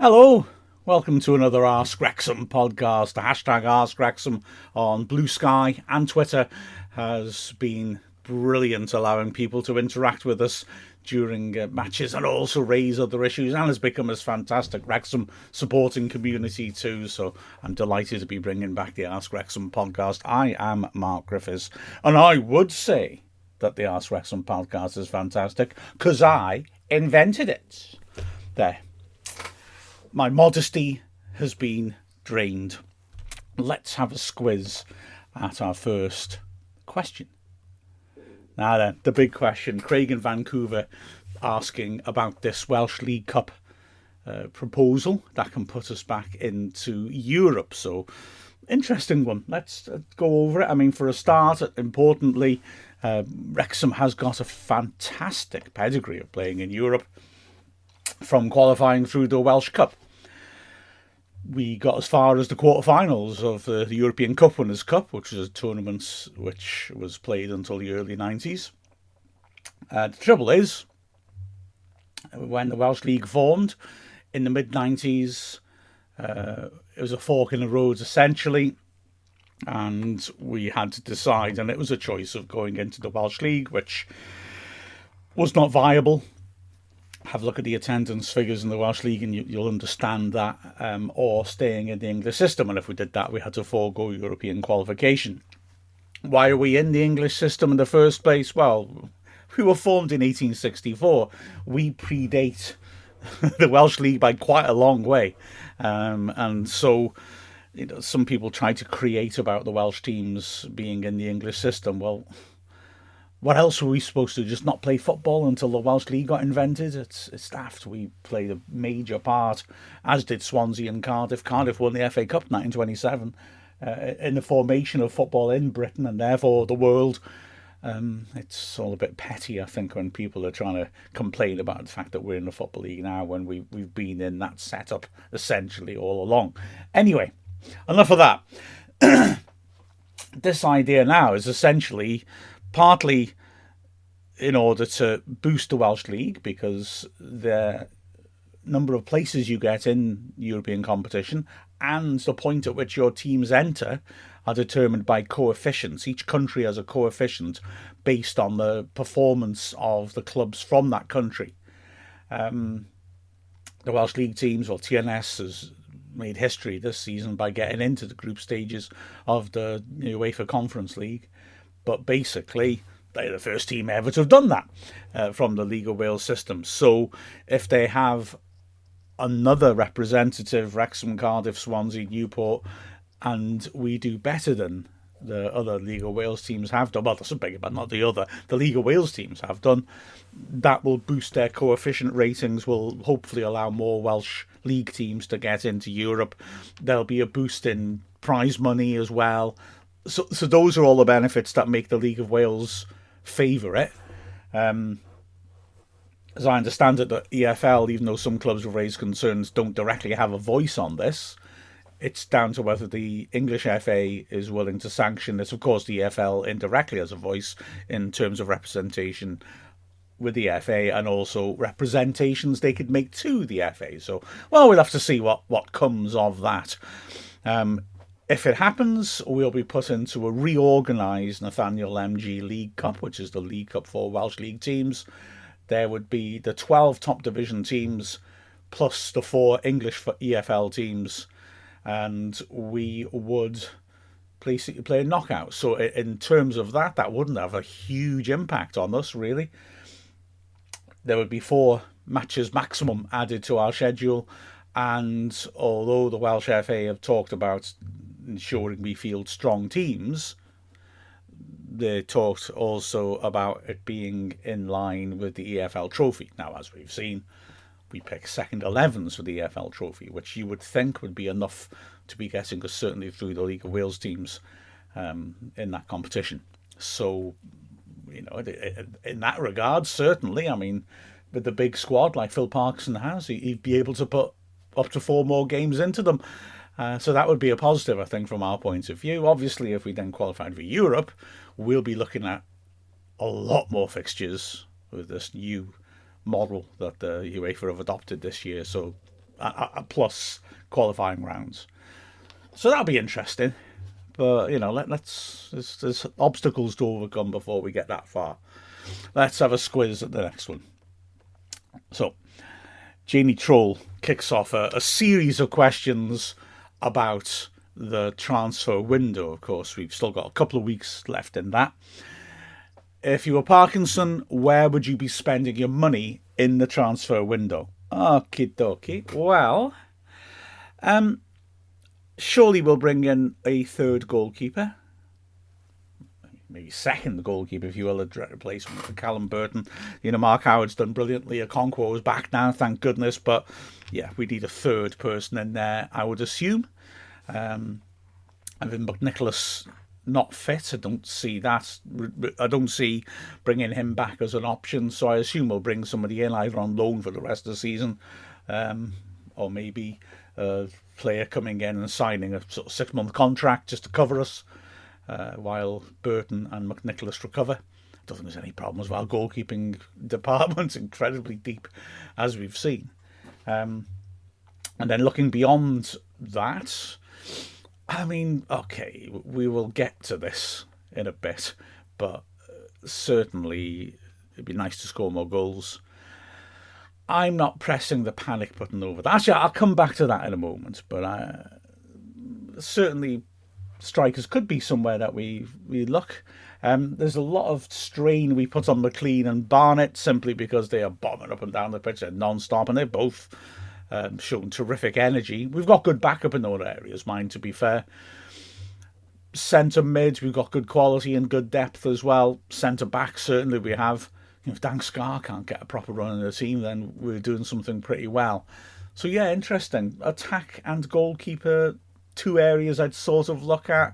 Hello, welcome to another AskWxm podcast. The hashtag AskWxm on Blue Sky and Twitter has been brilliant, allowing people to interact with us during matches and also raise other issues, and has become a fantastic Wrexham supporting community too. So I'm delighted to be bringing back the AskWxm podcast. I am Mark Griffiths, and I would say that the AskWxm podcast is fantastic because I invented it. There, my modesty has been drained. Let's have a squiz at our first question. Now then, the big question. Craig in Vancouver asking about this Welsh League Cup proposal that can put us back into Europe. So, interesting one. Let's go over it. I mean, for a start, importantly, Wrexham has got a fantastic pedigree of playing in Europe, from qualifying through the Welsh Cup. We got as far as the quarterfinals of the European Cup Winners' Cup, which is a tournament which was played until the early 90s. The trouble is, when the Welsh League formed in the mid-90s, it was a fork in the road essentially, and we had to decide, and it was a choice of going into the Welsh League, which was not viable. Have a look at the attendance figures in the Welsh League and you'll understand that, or staying in the English system. And if we did that, we had to forego European qualification. Why are we in the English system in the first place? Well, we were formed in 1864. We predate the Welsh League by quite a long way. And so, some people try to create about the Welsh teams being in the English system. Well, what else were we supposed to do? Just not play football until the Welsh League got invented? It's daft. We played a major part, as did Swansea and Cardiff. Cardiff won the FA Cup in 1927 in the formation of football in Britain and therefore the world. It's all a bit petty, I think, when people are trying to complain about the fact that we're in the Football League now when we've been in that setup essentially all along. Anyway, enough of that. This idea now is essentially partly in order to boost the Welsh League, because the number of places you get in European competition and the point at which your teams enter are determined by coefficients. Each country has a coefficient based on the performance of the clubs from that country. The Welsh League teams, well, TNS has made history this season by getting into the group stages of the UEFA Conference League. But basically, they're the first team ever to have done that from the League of Wales system. So if they have another representative, Wrexham, Cardiff, Swansea, Newport, and we do better than the other League of Wales teams have done, well, that's a big, but not the other, the League of Wales teams have done, that will boost their coefficient ratings, will hopefully allow more Welsh League teams to get into Europe. There'll be a boost in prize money as well. So those are all the benefits that make the League of Wales favour it. As I understand it, the EFL, even though some clubs have raised concerns, don't directly have a voice on this. It's down to whether the English FA is willing to sanction this. Of course, the EFL indirectly has a voice in terms of representation with the FA and also representations they could make to the FA. So, well, we'll have to see what comes of that. If it happens, we'll be put into a reorganised Nathaniel MG League Cup, which is the League Cup for Welsh League teams. There would be the 12 top division teams plus the 4 English EFL teams, and we would basically play a knockout. So in terms of that, that wouldn't have a huge impact on us, really. There would be 4 matches maximum added to our schedule, and although the Welsh FA have talked about ensuring we field strong teams, they talked also about it being in line with the EFL trophy. Now, as we've seen, we pick second 11s for the EFL trophy, which you would think would be enough to be getting us certainly through the League of Wales teams in that competition. So, in that regard, certainly, I mean, with the big squad like Phil Parkinson has, he'd be able to put up to 4 more games into them. So that would be a positive, I think, from our point of view. Obviously, if we then qualified for Europe, we'll be looking at a lot more fixtures with this new model that the UEFA have adopted this year. So plus qualifying rounds. So that'll be interesting. But, there's obstacles to overcome before we get that far. Let's have a squiz at the next one. So, Janie Troll kicks off a series of questions about the transfer window. Of course, we've still got a couple of weeks left in that. If you were Parkinson, where would you be spending your money in the transfer window? Okie dokie. Well, surely we'll bring in a third goalkeeper. Maybe second goalkeeper, if you will, a direct replacement for Callum Burton. Mark Howard's done brilliantly. Okonkwo's back now, thank goodness. But, yeah, we need a third person in there, I would assume. Having McNicholas not fit, I don't see that. I don't see bringing him back as an option. So I assume we'll bring somebody in either on loan for the rest of the season, or maybe a player coming in and signing a sort of 6-month contract just to cover us while Burton and McNicholas recover. I don't think there's any problems with our goalkeeping department's incredibly deep, as we've seen. And then looking beyond that, I mean, okay, we will get to this in a bit, but certainly it'd be nice to score more goals. I'm not pressing the panic button over that. Actually, I'll come back to that in a moment, but certainly strikers could be somewhere that we look. There's a lot of strain we put on McLean and Barnett simply because they are bombing up and down the pitch non-stop, and they're both shown terrific energy. We've got good backup in those areas, mind to be fair. Centre mid, we've got good quality and good depth as well. Centre back, certainly we have. If Dan Scarr can't get a proper run in the team, then we're doing something pretty well. So yeah, interesting. Attack and goalkeeper, two areas I'd sort of look at.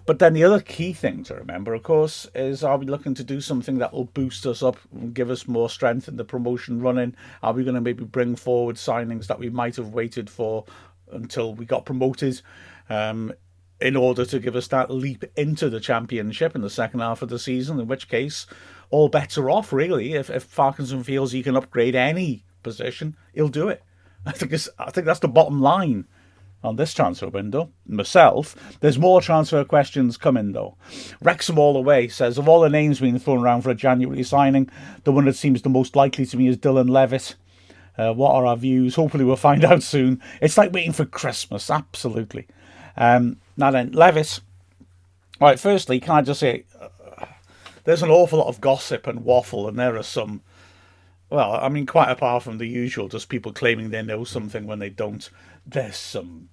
But then the other key thing to remember, of course, is are we looking to do something that will boost us up and give us more strength in the promotion running? Are we going to maybe bring forward signings that we might have waited for until we got promoted in order to give us that leap into the championship in the second half of the season, in which case all bets are off, really. If Parkinson feels he can upgrade any position, he'll do it. I think that's the bottom line on this transfer window. Myself, there's more transfer questions coming though. Wrexham all the way says, of all the names being thrown around for a January signing, the one that seems the most likely to me is Dylan Levitt. What are our views? Hopefully we'll find out soon. It's like waiting for Christmas, absolutely. Now then, Levitt. Right, firstly, can I just say, there's an awful lot of gossip and waffle, and there are some, well, I mean, quite apart from the usual, just people claiming they know something when they don't. There's some,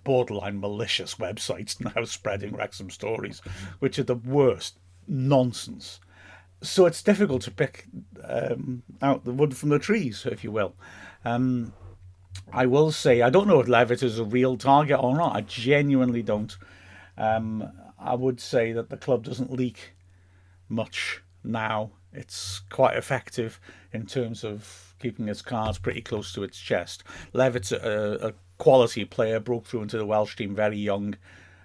borderline malicious websites now spreading Wrexham stories, which are the worst nonsense. So it's difficult to pick out the wood from the trees, if you will. I will say, I don't know if Levitt is a real target or not. I genuinely don't. I would say that the club doesn't leak much now. It's quite effective in terms of keeping its cards pretty close to its chest. Levitt's a quality player, broke through into the Welsh team very young,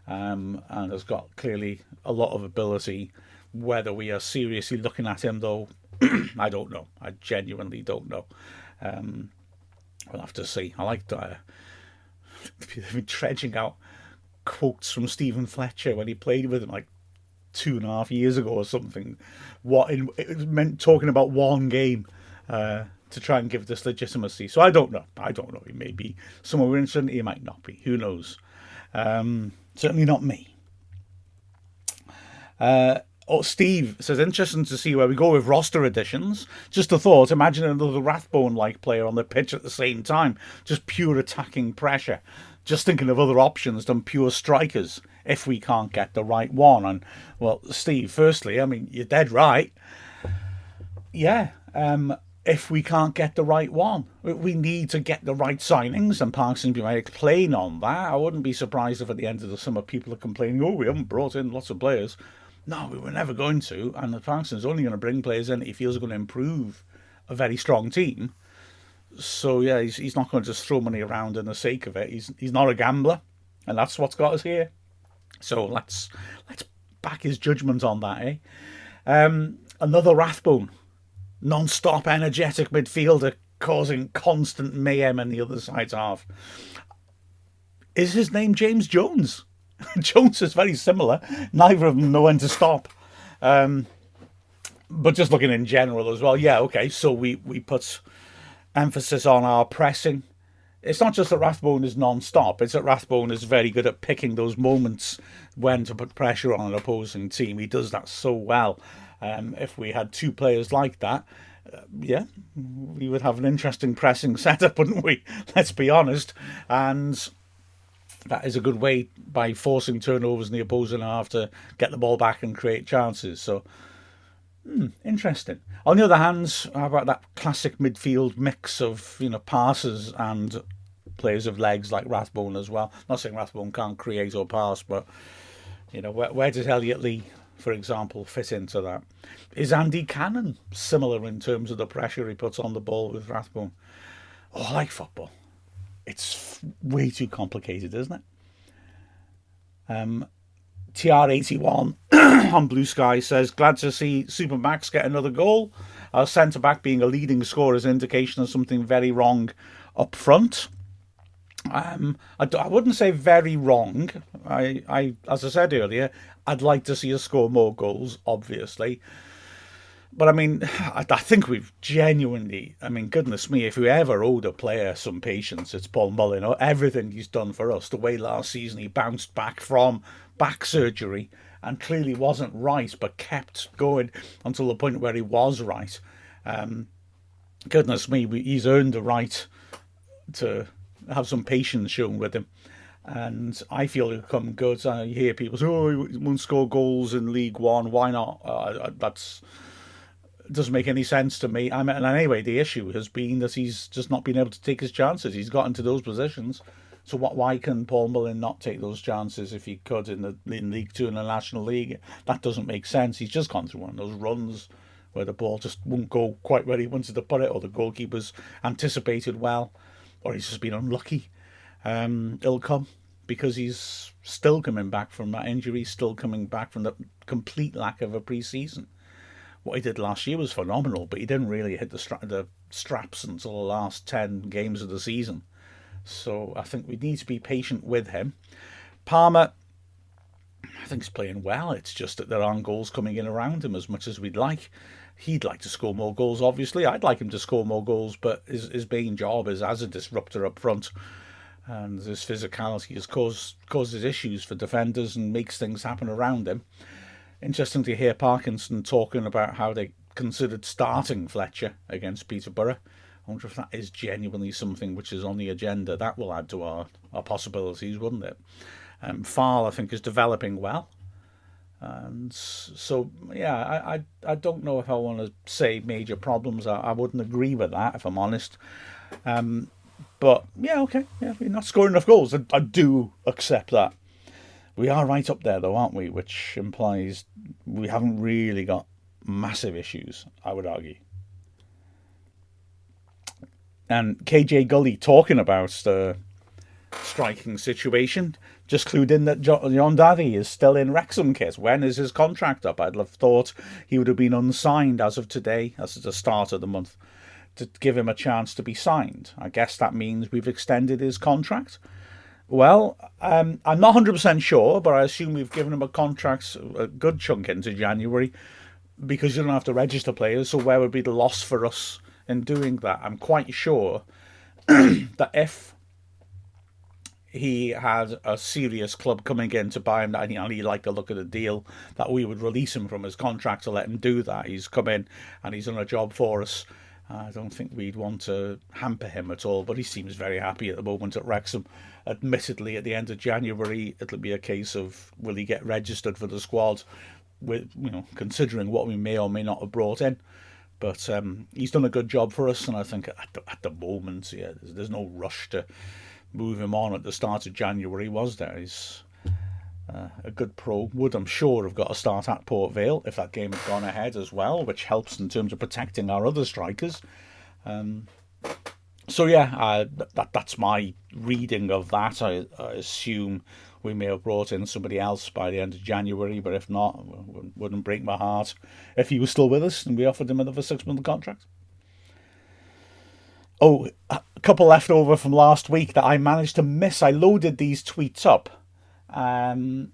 and has got clearly a lot of ability. Whether we are seriously looking at him, though, I don't know. I genuinely don't know. We'll have to see. I like dredging out quotes from Stephen Fletcher when he played with him like 2.5 years ago or something. It meant talking about one game to try and give this legitimacy. So I don't know. He may be somewhere we're interested in. He might not be. Who knows? Certainly not me. Steve says, interesting to see where we go with roster additions. Just a thought, imagine another Rathbone-like player on the pitch at the same time. Just pure attacking pressure. Just thinking of other options than pure strikers if we can't get the right one. And, well, Steve, firstly, I mean, you're dead right. Yeah, if we can't get the right one. We need to get the right signings, and Parkinson be very plain on that. I wouldn't be surprised if at the end of the summer people are complaining, oh, we haven't brought in lots of players. No, we were never going to, and the Parkinson's only going to bring players in that he feels are going to improve a very strong team. So yeah, he's not going to just throw money around in the sake of it. He's not a gambler, and that's what's got us here. So let's back his judgment on that, eh? Another Rathbone, non-stop energetic midfielder, causing constant mayhem in the other side's half. Is his name James Jones? Jones is very similar. Neither of them know when to stop. But just looking in general as well, yeah, okay, so we put emphasis on our pressing. It's not just that Rathbone is non-stop, it's that Rathbone is very good at picking those moments when to put pressure on an opposing team. He does that so well. If we had two players like that, yeah, we would have an interesting pressing setup, wouldn't we? Let's be honest. And that is a good way, by forcing turnovers in the opposing half, to get the ball back and create chances. So, interesting. On the other hand, how about that classic midfield mix of passers and players of legs like Rathbone as well? Not saying Rathbone can't create or pass, but where does Elliot Lee, for example, fit into that? Is Andy Cannon similar in terms of the pressure he puts on the ball with Rathbone? Oh, I like football. It's way too complicated, isn't it? TR81 on Blue Sky says, glad to see Supermax get another goal. Our centre-back being a leading scorer is an indication of something very wrong up front. I wouldn't say very wrong. I as I said earlier, I'd like to see us score more goals, obviously. But I mean, I think we've genuinely, goodness me, if we ever owed a player some patience, it's Paul Mullin. Or everything he's done for us, the way last season he bounced back from back surgery and clearly wasn't right, but kept going until the point where he was right. Goodness me, he's earned the right to have some patience shown with him. And I feel he'll come good. I hear people say, oh, he won't score goals in League One. Why not? It doesn't make any sense to me. And anyway, the issue has been that he's just not been able to take his chances. He's got into those positions. So why can Paul Mullin not take those chances if he could in League Two and the National League? That doesn't make sense. He's just gone through one of those runs where the ball just won't go quite where he wanted to put it, or the goalkeeper's anticipated well, or he's just been unlucky. It'll come because he's still coming back from that injury, still coming back from the complete lack of a pre-season. What he did last year was phenomenal, but he didn't really hit the straps until the last 10 games of the season. So I think we need to be patient with him. Palmer, I think he's playing well. It's just that there aren't goals coming in around him as much as we'd like. He'd like to score more goals, obviously. I'd like him to score more goals, but his main job is as a disruptor up front. And his physicality has causes issues for defenders and makes things happen around him. Interesting to hear Parkinson talking about how they considered starting Fletcher against Peterborough. I wonder if that is genuinely something which is on the agenda. That will add to our possibilities, wouldn't it? Farl, I think, is developing well. And so, yeah, I don't know if I want to say major problems. I wouldn't agree with that, if I'm honest. But, yeah, okay. Yeah, we're not scoring enough goals. I do accept that. We are right up there, though, aren't we? Which implies we haven't really got massive issues, I would argue. And KJ Gully talking about the striking situation just clued in that John Daddy is still in Wrexham kit. When is his contract up? I'd have thought he would have been unsigned as of today, as at the start of the month, to give him a chance to be signed. I guess that means we've extended his contract. Well, I'm not 100% sure, but I assume we've given him a contract a good chunk into January because you don't have to register players, so where would be the loss for us in doing that? I'm quite sure that if he had a serious club coming in to buy him and he liked the look of the deal, that we would release him from his contract to let him do that. He's come in and he's done a job for us. I don't think we'd want to hamper him at all, but he seems very happy at the moment at Wrexham. Admittedly, at the end of January, it'll be a case of will he get registered for the squad, with considering what we may or may not have brought in. But he's done a good job for us, and I think at the moment, yeah, there's no rush to move him on at the start of January, was there? He's a good pro. Would, I'm sure, have got a start at Port Vale if that game had gone ahead as well, which helps in terms of protecting our other strikers. So yeah, that's my reading of that. I assume we may have brought in somebody else by the end of January, but if not, it wouldn't break my heart if he was still with us and we offered him another 6-month contract. Oh, a couple left over from last week that I managed to miss. I loaded these tweets up, um,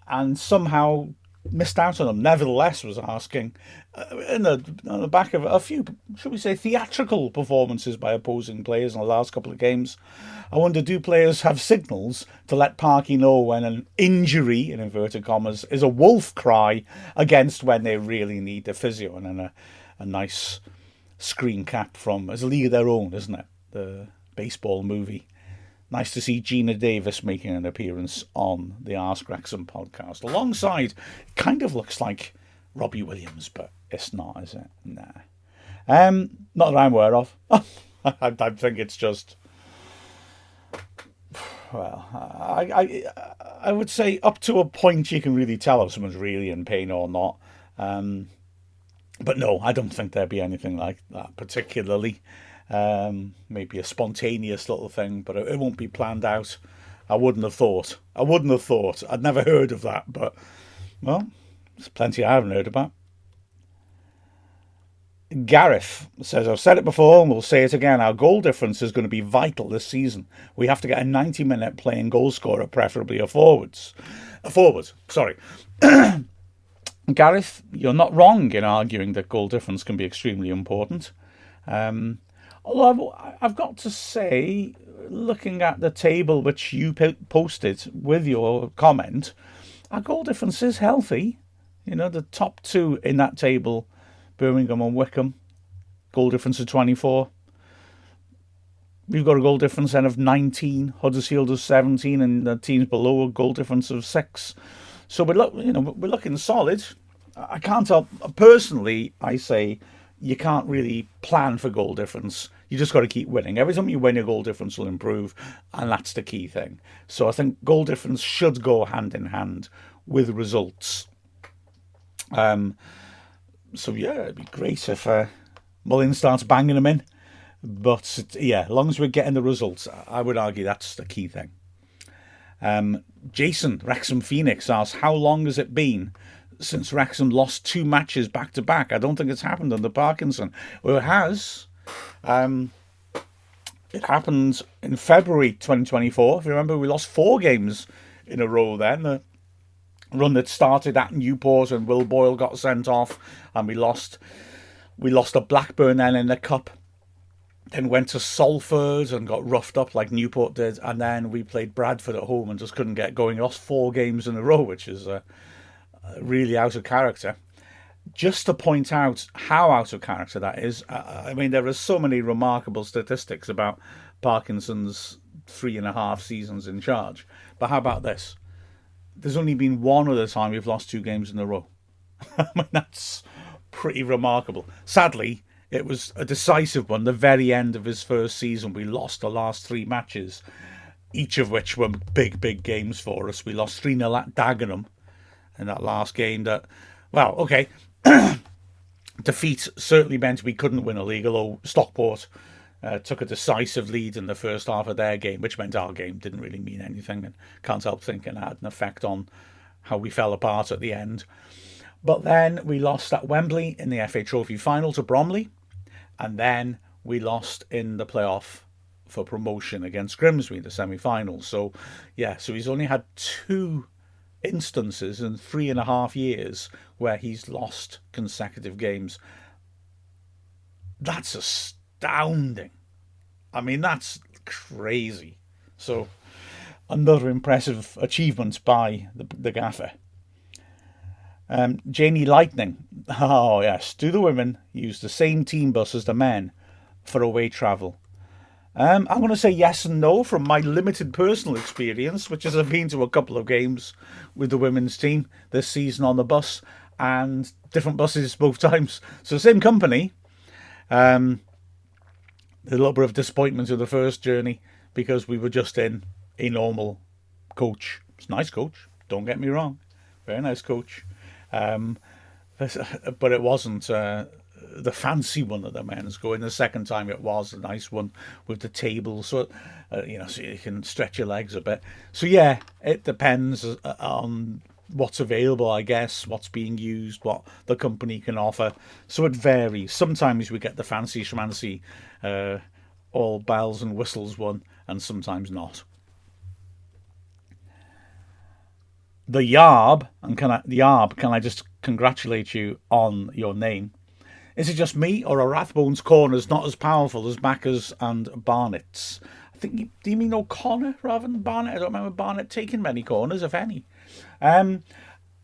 and somehow missed out on them. Nevertheless, was asking on the back of a few, should we say, theatrical performances by opposing players in the last couple of games. I wonder, do players have signals to let Parky know when an injury, in inverted commas, is a wolf cry against when they really need the physio? And then a nice screen cap from It's a League of Their Own, isn't it? The baseball movie. Nice to see Gina Davis making an appearance on the AskWxm podcast. Alongside, it kind of looks like Robbie Williams, but it's not, is it? Nah. Not that I'm aware of. I think it's just... Well, I would say up to a point you can really tell if someone's really in pain or not. But no, I don't think there'd be anything like that particularly. Maybe a spontaneous little thing, but it won't be planned out. I wouldn't have thought. I'd never heard of that, but, well, there's plenty I haven't heard about. Gareth says, I've said it before and we'll say it again. Our goal difference is going to be vital this season. We have to get a 90-minute playing goal scorer, preferably a forward. Sorry. Gareth, you're not wrong in arguing that goal difference can be extremely important. Although I've got to say, looking at the table which you posted with your comment, our goal difference is healthy. You know, the top two in that table, Birmingham and Wycombe, goal difference of 24. We've got a goal difference then of 19, Huddersfield of 17, and the teams below a goal difference of 6. So we're looking solid. I can't help, personally, I say you can't really plan for goal difference. You just got to keep winning. Every time you win, your goal difference will improve, and that's the key thing. So I think goal difference should go hand in hand with results. So yeah, it'd be great if Mullin starts banging them in. But yeah, as long as we're getting the results, I would argue that's the key thing. Jason, Wrexham Phoenix, asks, how long has it been since Wrexham lost 2 matches back to back? I don't think it's happened under Parkinson. Well, it has. It happened in February 2024. If you remember, we lost 4 games in a row then. The run that started at Newport and Will Boyle got sent off, and we lost at Blackburn then in the Cup. Then went to Salford and got roughed up like Newport did, and then we played Bradford at home and just couldn't get going. Lost 4 games in a row, which is really out of character. Just to point out how out of character that is, I mean, there are so many remarkable statistics about Parkinson's 3.5 seasons in charge. But how about this? There's only been one other time we've lost 2 games in a row. I mean, that's pretty remarkable. Sadly, it was a decisive one. The very end of his first season, we lost the last 3 matches, each of which were big games for us. We lost 3-0 at Dagenham in that last game. Defeat certainly meant we couldn't win a league, although Stockport took a decisive lead in the first half of their game, which meant our game didn't really mean anything, and can't help thinking it had an effect on how we fell apart at the end. But then we lost at Wembley in the FA Trophy final to Bromley, and then we lost in the playoff for promotion against Grimsby, the semi-finals. So he's only had 2 instances in 3.5 years where he's lost consecutive games. That's astounding. I mean, that's crazy. So another impressive achievement by the gaffer. Janie Lightning. Oh yes, do the women use the same team bus as the men for away travel? I'm going to say yes and no from my limited personal experience, which is I've been to a couple of games with the women's team this season on the bus, and different buses both times. So same company. A little bit of disappointment with the first journey because we were just in a normal coach. It's a nice coach, don't get me wrong. Very nice coach. But it wasn't the fancy one that the men's go in. The second time it was a nice one with the table, so so you can stretch your legs a bit. So yeah, it depends on what's available, I guess, what's being used, what the company can offer. So it varies. Sometimes we get the fancy schmancy all bells and whistles one, and sometimes not. The Yarb, and can I just congratulate you on your name? Is it just me, or are Rathbone's corners not as powerful as Macca's and Barnett's? I think, do you mean O'Connor rather than Barnett? I don't remember Barnett taking many corners, if any.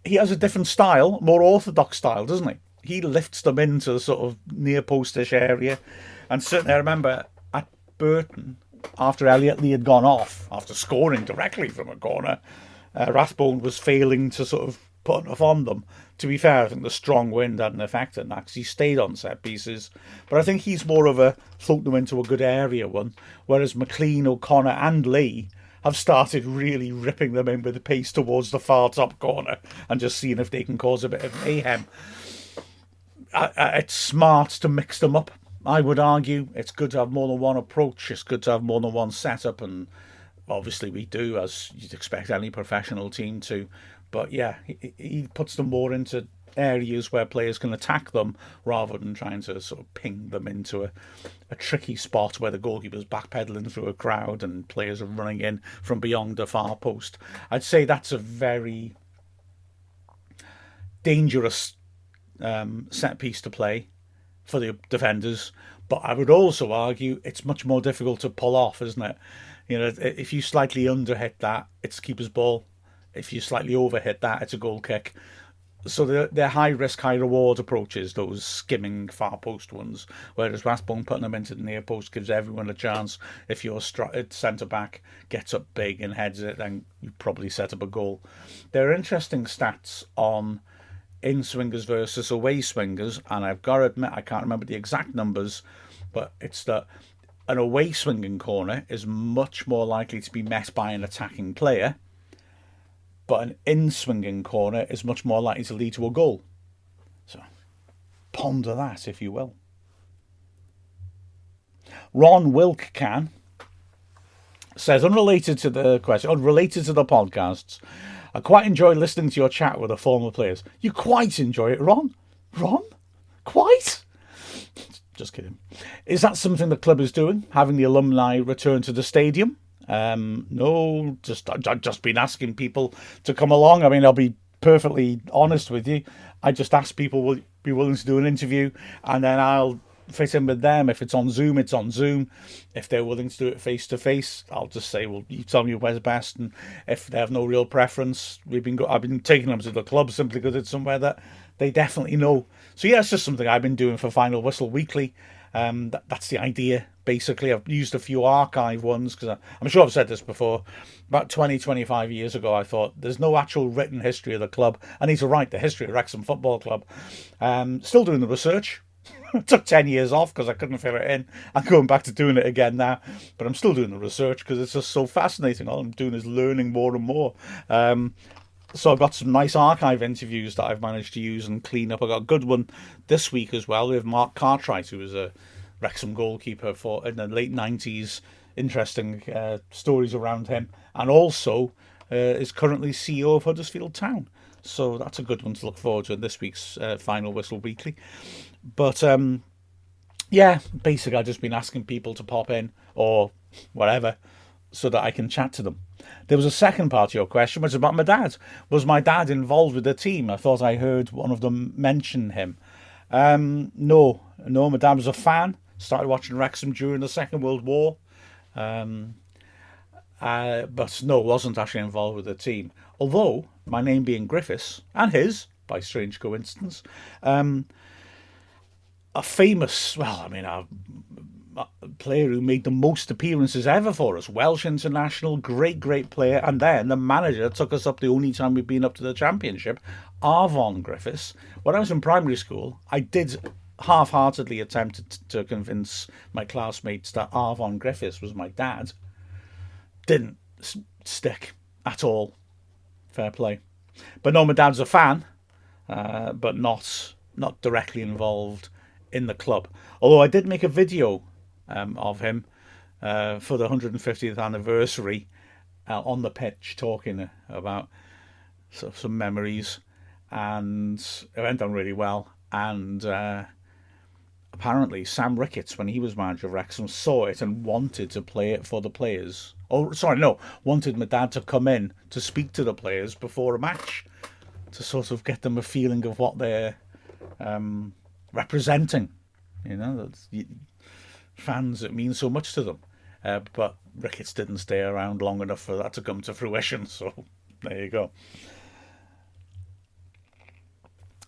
He has a different style, more orthodox style, doesn't he? He lifts them into the sort of near postish area. And certainly I remember at Burton, after Elliot Lee had gone off, after scoring directly from a corner, Rathbone was failing to sort of put enough on them. To be fair, I think the strong wind had an effect on that because he stayed on set pieces. But I think he's more of a float them into a good area one, whereas McLean, O'Connor and Lee have started really ripping them in with the pace towards the far top corner and just seeing if they can cause a bit of mayhem. It's smart to mix them up, I would argue. It's good to have more than one approach. It's good to have more than one setup, and obviously we do, as you'd expect any professional team to. But yeah, he puts them more into areas where players can attack them rather than trying to sort of ping them into a tricky spot where the goalkeeper's backpedaling through a crowd and players are running in from beyond the far post. I'd say that's a very dangerous set piece to play for the defenders. But I would also argue it's much more difficult to pull off, isn't it? You know, if you slightly underhit that, it's keeper's ball. If you slightly overhit that, it's a goal kick. So they're high risk, high reward approaches, those skimming far post ones. Whereas Rathbone putting them into the near post gives everyone a chance. If your centre back gets up big and heads it, then you probably set up a goal. There are interesting stats on in swingers versus away swingers, and I've got to admit I can't remember the exact numbers, but it's that an away swinging corner is much more likely to be met by an attacking player, but an in-swinging corner is much more likely to lead to a goal. So, ponder that, if you will. Ron Wilk says, unrelated to the podcasts, I quite enjoy listening to your chat with the former players. You quite enjoy it, Ron? Ron? Quite? Just kidding. Is that something the club is doing, having the alumni return to the stadium? No, I've just been asking people to come along. I mean, I'll be perfectly honest with you. I just ask people will be willing to do an interview, and then I'll fit in with them. If it's on Zoom, it's on Zoom. If they're willing to do it face to face, I'll just say, well, you tell me where's best. And if they have no real preference, I've been taking them to the club simply because it's somewhere that they definitely know. So yeah, it's just something I've been doing for Final Whistle Weekly. That's the idea. Basically, I've used a few archive ones because I'm sure I've said this before. About 25 years ago, I thought there's no actual written history of the club. I need to write the history of Wrexham Football Club. Still doing the research. Took 10 years off because I couldn't fill it in. I'm going back to doing it again now. But I'm still doing the research because it's just so fascinating. All I'm doing is learning more and more. So I've got some nice archive interviews that I've managed to use and clean up. I got a good one this week as well with Mark Cartwright, who was a Wrexham goalkeeper in the late 90s. Interesting stories around him. And also is currently CEO of Huddersfield Town. So that's a good one to look forward to in this week's Final Whistle Weekly. But yeah, basically I've just been asking people to pop in or whatever so that I can chat to them. There was a second part of your question, which was about my dad. Was my dad involved with the team? I thought I heard one of them mention him. No, my dad was a fan. Started watching Wrexham during the Second World War. But no, wasn't actually involved with the team. Although, my name being Griffiths, and his, by strange coincidence, a famous, a player who made the most appearances ever for us, Welsh international, great player, and then the manager took us up the only time we've been up to the Championship, Arvon Griffiths. When I was in primary school, I did half-heartedly attempt to convince my classmates that Arvon Griffiths was my dad. Didn't stick at all. Fair play. But no, my dad's a fan, but not directly involved in the club. Although I did make a video of him for the 150th anniversary on the pitch, talking about sort of some memories, and it went on really well. And apparently Sam Ricketts, when he was manager of Wrexham, saw it and wanted to play it for the players. Oh, sorry, no, wanted my dad to come in to speak to the players before a match to sort of get them a feeling of what they're representing. Fans, it means so much to them. But Ricketts didn't stay around long enough for that to come to fruition, so there you go.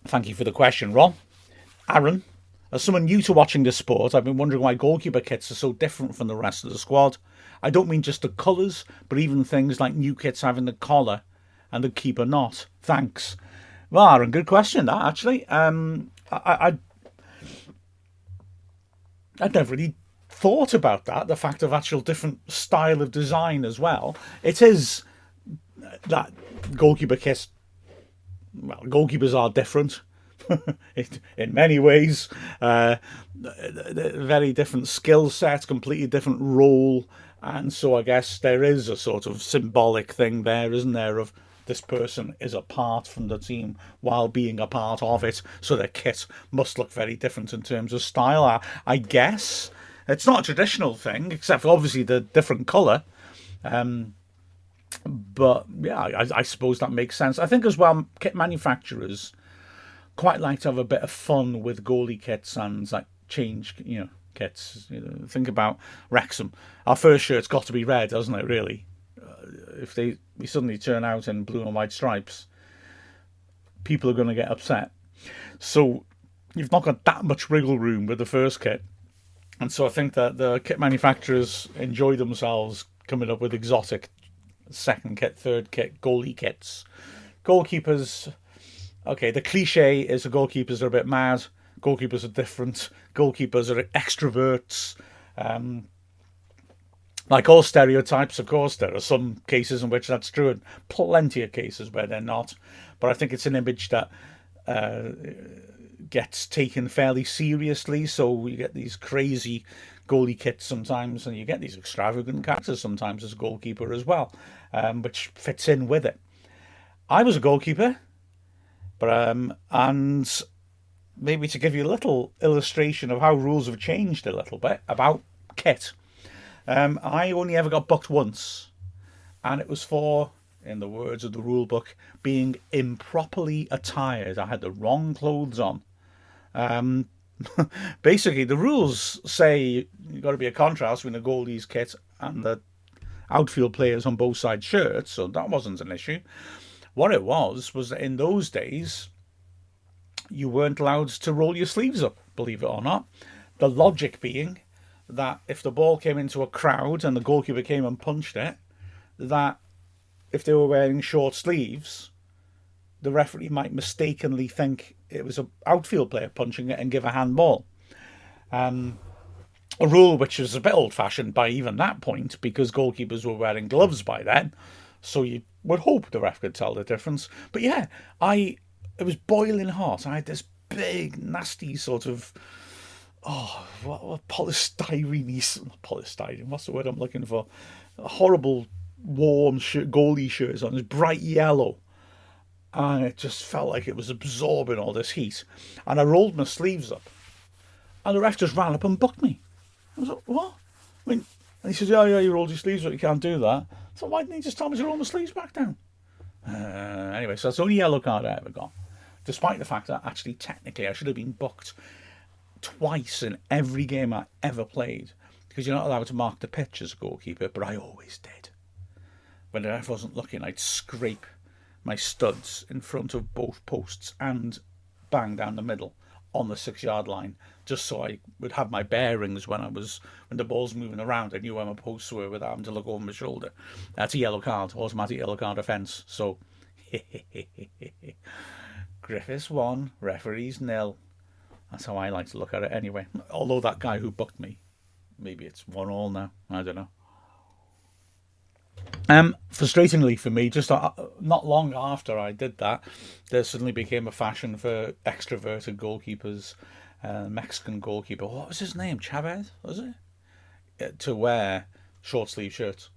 Thank you for the question, Ron. Aaron, as someone new to watching this sport, I've been wondering why goalkeeper kits are so different from the rest of the squad. I don't mean just the colours, but even things like new kits having the collar and the keeper not. Thanks. Well, Aaron, good question, that, actually. I'd never really thought about that, the fact of actual different style of design as well. It is that goalkeeper kits, well, goalkeepers are different in many ways. Very different skill set, completely different role. And so I guess there is a sort of symbolic thing there, isn't there, of this person is apart from the team while being a part of it. So their kit must look very different in terms of style. I guess it's not a traditional thing, except for obviously the different colour. But yeah, I suppose that makes sense. I think as well, kit manufacturers quite like to have a bit of fun with goalie kits and like change, kits. Think about Wrexham. Our first shirt's got to be red, hasn't it? Really, if we suddenly turn out in blue and white stripes, people are going to get upset. So you've not got that much wriggle room with the first kit, and so I think that the kit manufacturers enjoy themselves coming up with exotic second kit, third kit, goalie kits. Goalkeepers, okay, the cliche is the goalkeepers are a bit mad. Goalkeepers are different. Goalkeepers are extroverts. Like all stereotypes, of course, there are some cases in which that's true and plenty of cases where they're not. But I think it's an image that gets taken fairly seriously. So you get these crazy goalie kits sometimes, and you get these extravagant characters sometimes as a goalkeeper as well, which fits in with it. I was a goalkeeper, but and maybe to give you a little illustration of how rules have changed a little bit about kit. I only ever got booked once, and it was for, in the words of the rule book, being improperly attired. I had the wrong clothes on. Basically, the rules say you've got to be a contrast between the goalie's kit and the outfield players on both sides shirts, so that wasn't an issue. What it was that in those days, you weren't allowed to roll your sleeves up, believe it or not. The logic being that if the ball came into a crowd and the goalkeeper came and punched it, that if they were wearing short sleeves, the referee might mistakenly think it was an outfield player punching it and give a handball. A rule which was a bit old-fashioned by even that point, because goalkeepers were wearing gloves by then, so you would hope the ref could tell the difference. But yeah, it was boiling hot. I had this big, nasty sort of, polystyrene, what's the word I'm looking for? A horrible, warm goalie shirts on, this bright yellow. And it just felt like it was absorbing all this heat. And I rolled my sleeves up. And the ref just ran up and booked me. I was like, what? And he says, yeah, you rolled your sleeves up, you can't do that. So why didn't he just tell me to roll my sleeves back down? Anyway, so that's the only yellow card I ever got. Despite the fact that actually, technically, I should have been booked twice in every game I ever played. Because you're not allowed to mark the pitch as a goalkeeper, but I always did. When the ref wasn't looking, I'd scrape my studs in front of both posts and bang down the middle on the 6-yard line, just so I would have my bearings when the ball's moving around. I knew where my posts were without having to look over my shoulder. That's a yellow card, automatic yellow card offence. So, Griffiths 1, referees 0. That's how I like to look at it anyway. Although that guy who booked me, maybe it's 1-1 now. I don't know. Frustratingly for me, just not long after I did that, there suddenly became a fashion for extroverted goalkeepers. Mexican goalkeeper, what was his name? Chavez, was it? To wear short sleeve shirts.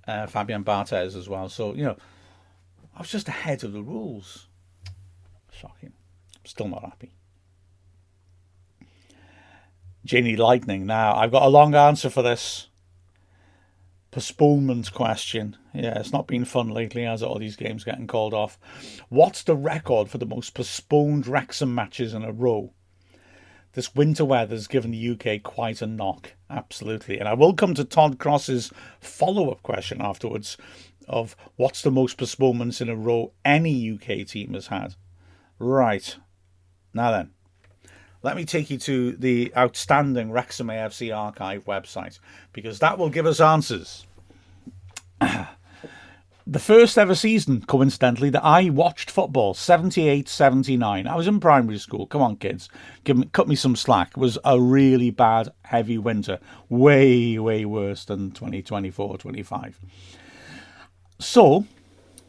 Fabian Barthez as well. So, I was just ahead of the rules. Shocking. I'm still not happy. Ginny Lightning. Now, I've got a long answer for this postponement question. Yeah, it's not been fun lately, has it? All these games getting called off. What's the record for the most postponed Wrexham matches in a row? This winter weather's given the UK quite a knock, absolutely. And I will come to Todd Cross's follow-up question afterwards of what's the most postponements in a row any UK team has had. Right. Now then, let me take you to the outstanding Wrexham AFC Archive website, because that will give us answers. The first ever season, coincidentally, that I watched football, 78-79. I was in primary school. Come on, kids. Cut me some slack. It was a really bad, heavy winter. Way, way worse than 2024-25. So,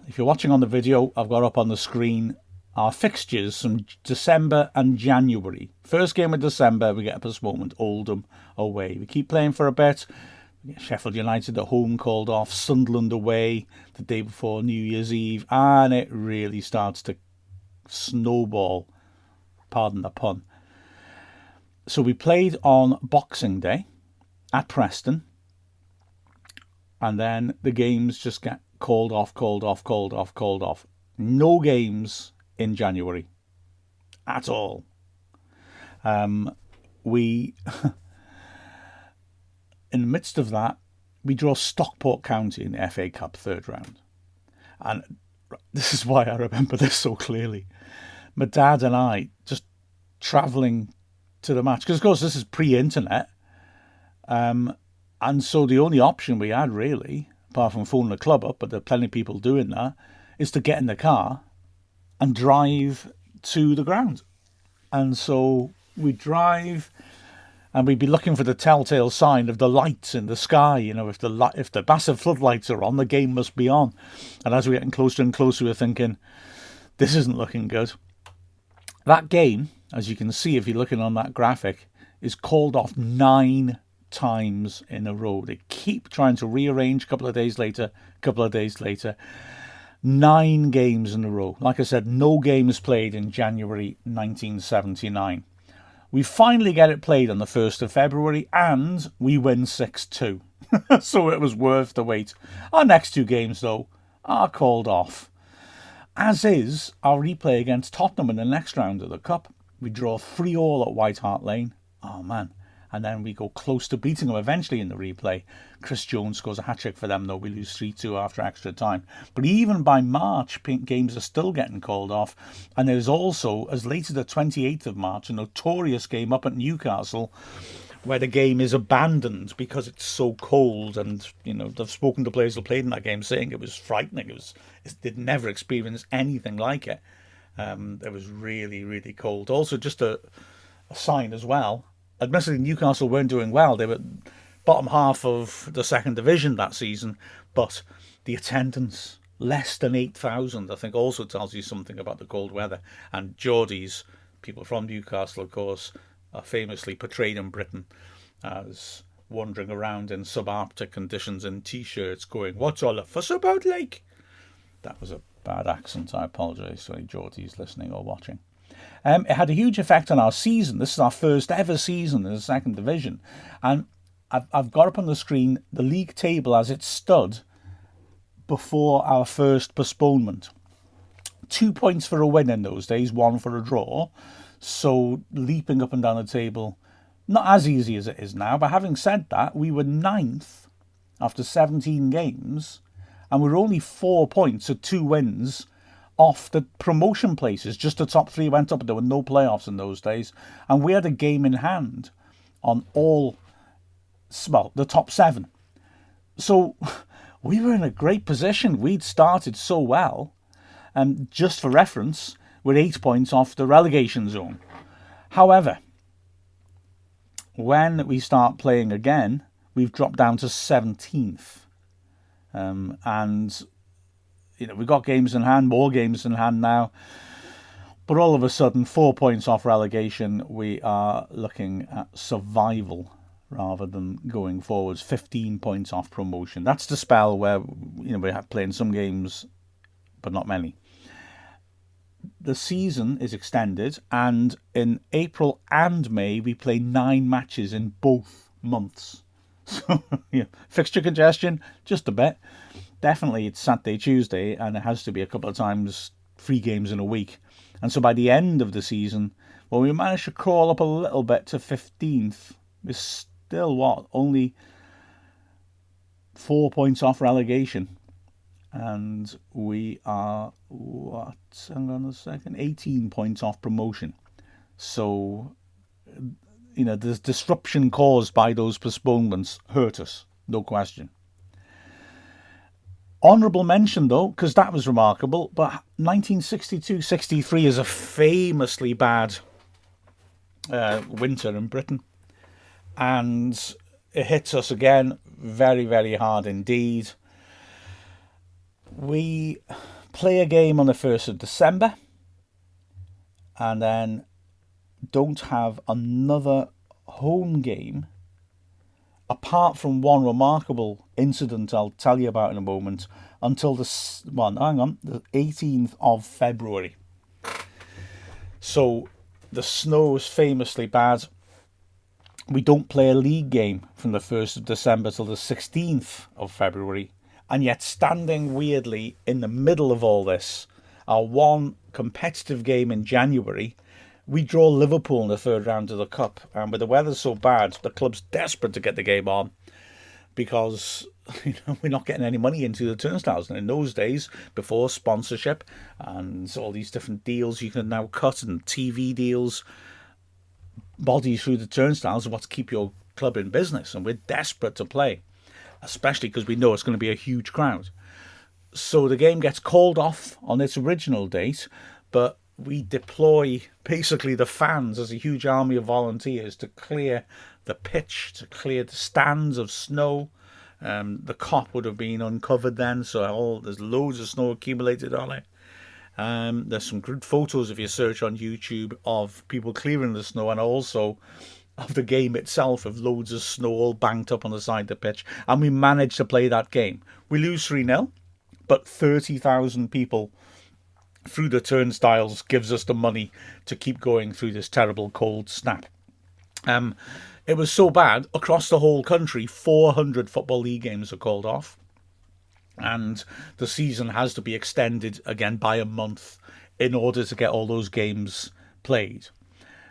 if you're watching on the video, I've got up on the screen our fixtures from December and January. First game of December, we get a postponement. Oldham away. We keep playing for a bit. Sheffield United at home called off, Sunderland away the day before New Year's Eve, and it really starts to snowball, pardon the pun. So we played on Boxing Day at Preston, and then the games just get called off. No games in January at all. In the midst of that, we draw Stockport County in the FA Cup third round. And this is why I remember this so clearly. My dad and I just travelling to the match. Because, of course, this is pre-internet. And so the only option we had, really, apart from phoning the club up, but there are plenty of people doing that, is to get in the car and drive to the ground. And so we drive, and we'd be looking for the telltale sign of the lights in the sky. You know, if the massive floodlights are on, the game must be on. And as we're getting closer and closer, we're thinking, this isn't looking good. That game, as you can see if you're looking on that graphic, is called off 9 times in a row. They keep trying to rearrange a couple of days later. 9 games in a row. Like I said, no games played in January 1979. We finally get it played on the 1st of February, and we win 6-2. So it was worth the wait. Our next 2 games, though, are called off. As is our replay against Tottenham in the next round of the Cup. We draw 3-3 at White Hart Lane. Oh, man. And then we go close to beating them eventually in the replay. Chris Jones scores a hat-trick for them, though. We lose 3-2 after extra time. But even by March, games are still getting called off. And there's also, as late as the 28th of March, a notorious game up at Newcastle where the game is abandoned because it's so cold. And, you know, they've spoken to players who played in that game saying it was frightening. They'd never experienced anything like it. It was really, really cold. Also, just a sign as well. Admittedly, Newcastle weren't doing well. They were bottom half of the second division that season. But the attendance, less than 8,000, I think also tells you something about the cold weather. And Geordies, people from Newcastle, of course, are famously portrayed in Britain as wandering around in subarctic conditions in T-shirts going, "What's all the fuss about, like?" That was a bad accent. I apologise to any Geordies listening or watching. It had a huge effect on our season. This is our first ever season in the second division. And I've got up on the screen the league table as it stood before our first postponement. 2 points for a win in those days, 1 for a draw. So leaping up and down the table, not as easy as it is now. But having said that, we were 9th after 17 games. And we were only 4 points at 2 wins off the promotion places. Just the top 3 went up. There were no playoffs in those days. And we had a game in hand on the top 7. So we were in a great position. We'd started so well. And just for reference, we're 8 points off the relegation zone. However, when we start playing again, we've dropped down to 17th. And you know, we've got games in hand, more games in hand now. But all of a sudden, 4 points off relegation, we are looking at survival rather than going forwards. 15 points off promotion. That's the spell where, you know, we're playing some games, but not many. the season is extended, and in April and May we play 9 matches in both months. So yeah, fixture congestion, just a bit. Definitely it's Saturday, Tuesday, and it has to be a couple of times 3 games in a week. And so by the end of the season, well, we managed to crawl up a little bit to 15th. We're still, only 4 points off relegation. And we are, hang on a second, 18 points off promotion. So, the disruption caused by those postponements hurt us, no question. Honourable mention, though, because that was remarkable, but 1962-63 is a famously bad winter in Britain. And it hits us again very, very hard indeed. We play a game on the 1st of December and then don't have another home game apart from one remarkable incident I'll tell you about in a moment until the 18th of February. So the snow is famously bad. We don't play a league game from the 1st of December till the 16th of February. And yet, standing weirdly in the middle of all this, our one competitive game in January, we draw Liverpool in the 3rd round of the Cup. And with the weather so bad, the club's desperate to get the game on because we're not getting any money into the turnstiles. And in those days, before sponsorship and all these different deals you can now cut and TV deals, body through the turnstiles are what keep your club in business. And we're desperate to play, especially because we know it's going to be a huge crowd. So the game gets called off on its original date, but we deploy basically the fans as a huge army of volunteers to clear the pitch, to clear the stands of snow. The cop would have been uncovered then, so there's loads of snow accumulated on it. There's some good photos if you search on YouTube of people clearing the snow, and also of the game itself, of loads of snow all banked up on the side of the pitch. And we managed to play that game. We lose 3-0, but 30,000 people through the turnstiles gives us the money to keep going through this terrible cold snap. It was so bad, across the whole country, 400 Football League games are called off. And the season has to be extended again by a month in order to get all those games played.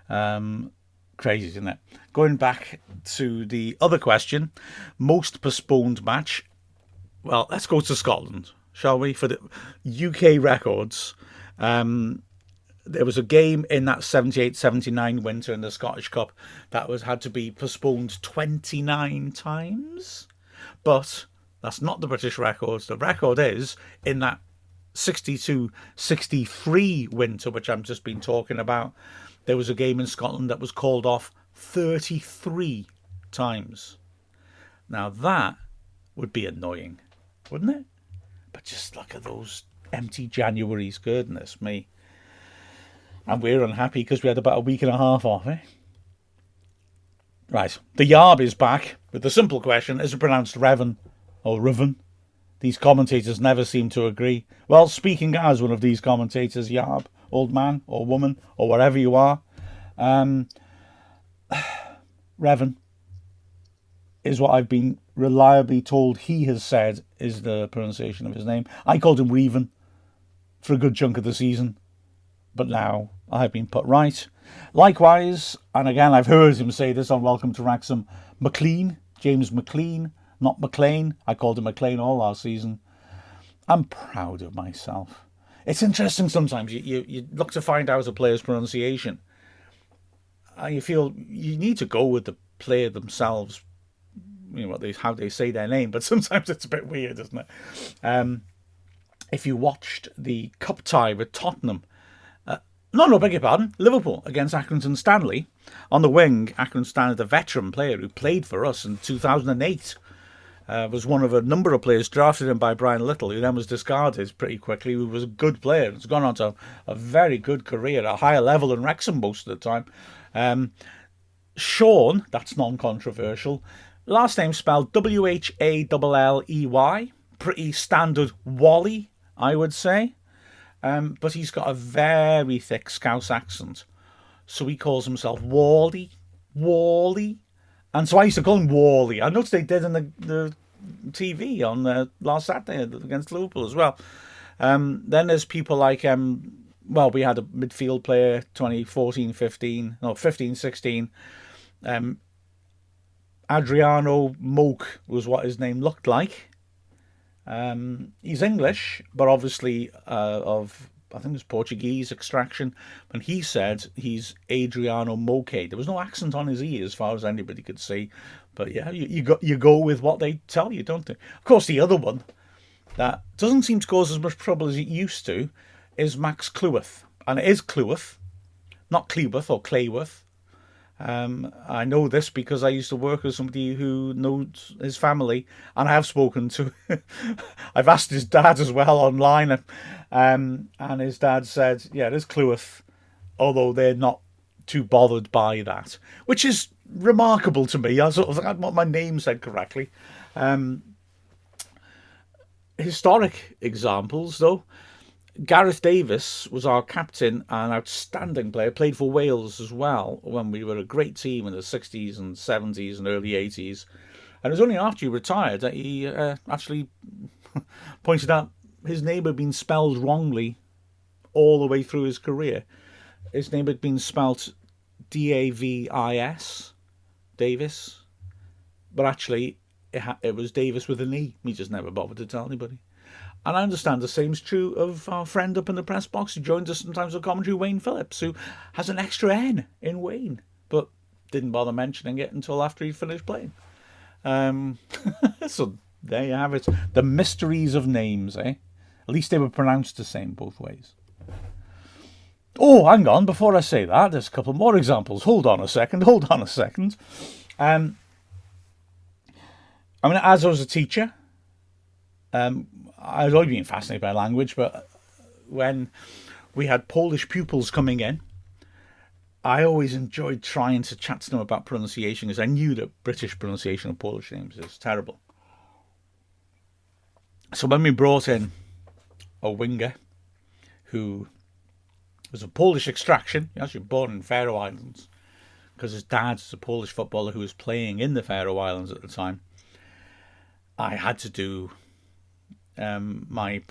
Crazy, isn't it? Going back to the other question, most postponed match. Well, let's go to Scotland, shall we? For the UK records, there was a game in that 78-79 winter in the Scottish Cup that had to be postponed 29 times. But that's not the British records. The record is in that 62-63 winter, which I've just been talking about. There was a game in Scotland that was called off 33 times. Now that would be annoying, wouldn't it? But just look at those empty Januaries, goodness me. And we're unhappy because we had about a week and a half off, eh? Right, the Yarb is back with the simple question, is it pronounced Revan or Riven? These commentators never seem to agree. Well, speaking as one of these commentators, Yarb, old man or woman or whatever you are, Revan is what I've been reliably told he has said is the pronunciation of his name. I called him Reven for a good chunk of the season, but now I've been put right. Likewise, and again I've heard him say this on Welcome to Wrexham, McLean, James McLean, not McLean. I called him McLean all last season. I'm proud of myself. It's interesting sometimes. You look to find out a player's pronunciation. And you feel you need to go with the player themselves, how they say their name. But sometimes it's a bit weird, isn't it? If you watched the cup tie with Tottenham, beg your pardon, Liverpool against Accrington Stanley. On the wing, Accrington Stanley, the veteran player who played for us in 2008, was one of a number of players drafted in by Brian Little, who then was discarded pretty quickly, who was a good player. He's gone on to a very good career at a higher level than Wrexham most of the time. Sean, that's non-controversial. Last name spelled Whalley. Pretty standard Wally, I would say. but he's got a very thick Scouse accent. So he calls himself Wally. Wally. And so I used to call him Wally. I noticed they did in the TV on last Saturday against Liverpool as well. Then there's people like, we had a midfield player 15-16. Adriano Moke was what his name looked like. He's English, but obviously of, I think it was Portuguese extraction. And he said he's Adriano Moke. There was no accent on his E as far as anybody could see. But yeah, you go with what they tell you, don't they? Of course, the other one that doesn't seem to cause as much trouble as it used to is Max Cleworth. And it is Cleworth, not Cleworth or Clayworth. I know this because I used to work with somebody who knows his family, and I have spoken to. I've asked his dad as well online, and his dad said, "Yeah, it is Cleworth," although they're not too bothered by that, which is remarkable to me. I sort of had what my name said correctly. Historic examples, though. Gareth Davis was our captain and outstanding player, played for Wales as well when we were a great team in the 60s and 70s and early 80s. And it was only after he retired that he actually pointed out his name had been spelled wrongly all the way through his career. His name had been spelt Davis, Davis, but actually it was Davis with an E. He just never bothered to tell anybody. And I understand the same's true of our friend up in the press box who joins us sometimes with commentary, Wayne Phillips, who has an extra N in Wayne, but didn't bother mentioning it until after he finished playing. So there you have it. The mysteries of names, eh? At least they were pronounced the same both ways. Oh, hang on. Before I say that, there's a couple more examples. Hold on a second. As I was a teacher, I've always been fascinated by language, but when we had Polish pupils coming in, I always enjoyed trying to chat to them about pronunciation because I knew that British pronunciation of Polish names is terrible. So when we brought in a winger who was of Polish extraction, he was actually born in Faroe Islands because his dad was a Polish footballer who was playing in the Faroe Islands at the time, I had to do my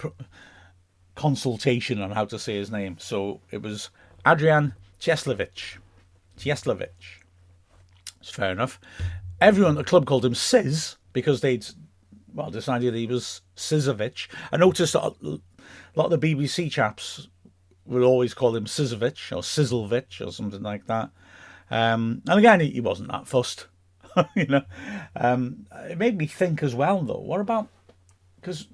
consultation on how to say his name. So it was Adrian Cieslewicz. It's fair enough. Everyone at the club called him Sis because they'd decided he was Sizovic. I noticed that a lot of the BBC chaps would always call him Sizovic or Sizzlevich or something like that. And again, he wasn't that fussed. It made me think as well, though. What about, because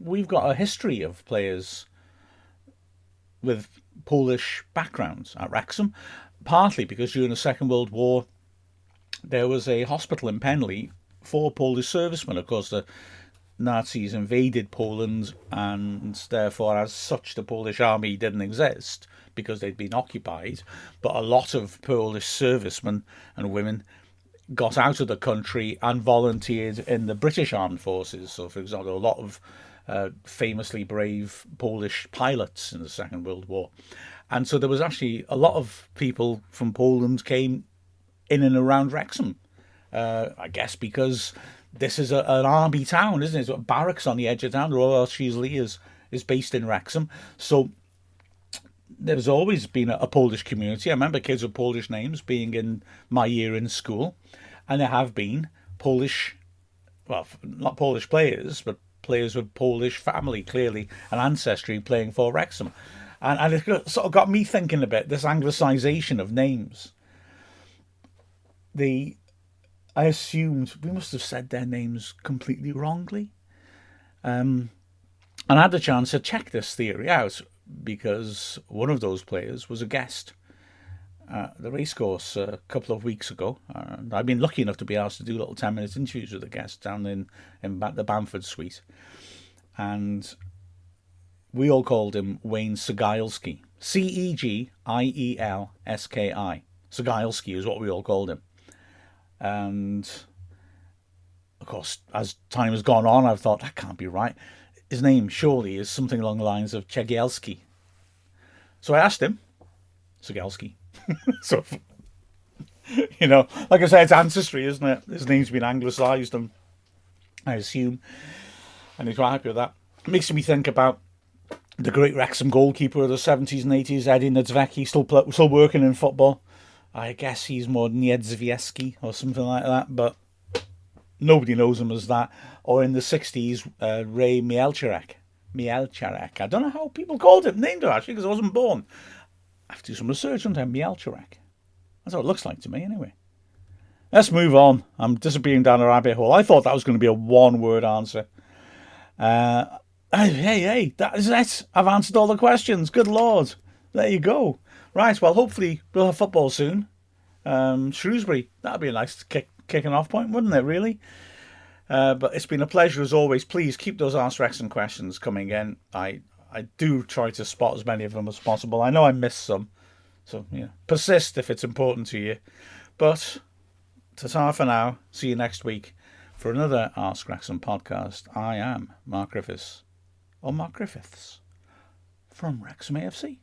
we've got a history of players with Polish backgrounds at Wrexham, partly because during the Second World War there was a hospital in Penley for Polish servicemen. Of course, the Nazis invaded Poland, and therefore, as such, the Polish army didn't exist because they'd been occupied. But a lot of Polish servicemen and women got out of the country and volunteered in the British armed forces. So, for example, a lot of famously brave Polish pilots in the Second World War. And so there was actually a lot of people from Poland came in and around Wrexham, I guess because this is an army town, isn't it? It's got barracks on the edge of town. The Royal Fusiliers is based in Wrexham. So there's always been a Polish community. I remember kids with Polish names being in my year in school. And there have been Polish, well, not Polish players, but players with Polish family, clearly, and ancestry playing for Wrexham. And it sort of got me thinking a bit, this anglicisation of names. I assumed we must have said their names completely wrongly. And I had the chance to check this theory out because one of those players was a guest at the racecourse a couple of weeks ago. And I've been lucky enough to be asked to do little 10-minute interviews with the guests down in the Bamford suite. And we all called him Wayne Cegielski. Cegielski. Cegielski is what we all called him. And of course, as time has gone on, I've thought, that can't be right. His name surely is something along the lines of Cegielski. So I asked him, Sigelski. So, like I said, it's ancestry, isn't it? His name's been anglicised, and I assume, and he's quite happy with that. It makes me think about the great Wrexham goalkeeper of the 70s and 80s, Eddie Niedzwiecki, still working in football. I guess he's more Niedzwiecki or something like that, but nobody knows him as that. Or in the 60s, Ray Mielczarek. I don't know how people named him actually, because I wasn't born. I have to do some research on him, Mielczarek. That's what it looks like to me, anyway. Let's move on. I'm disappearing down a rabbit hole. I thought that was going to be a one-word answer. Hey, that is it. I've answered all the questions. Good Lord. There you go. Right, well, hopefully we'll have football soon. Shrewsbury, that'd be a nice kicking off point, wouldn't it, really? But it's been a pleasure as always. Please keep those AskWxm questions coming in. I do try to spot as many of them as possible. I know I missed some. So, persist if it's important to you. But, ta-ta for now. See you next week for another AskWxm podcast. I am Mark Griffiths, or Mark Griffiths, from Wrexham AFC.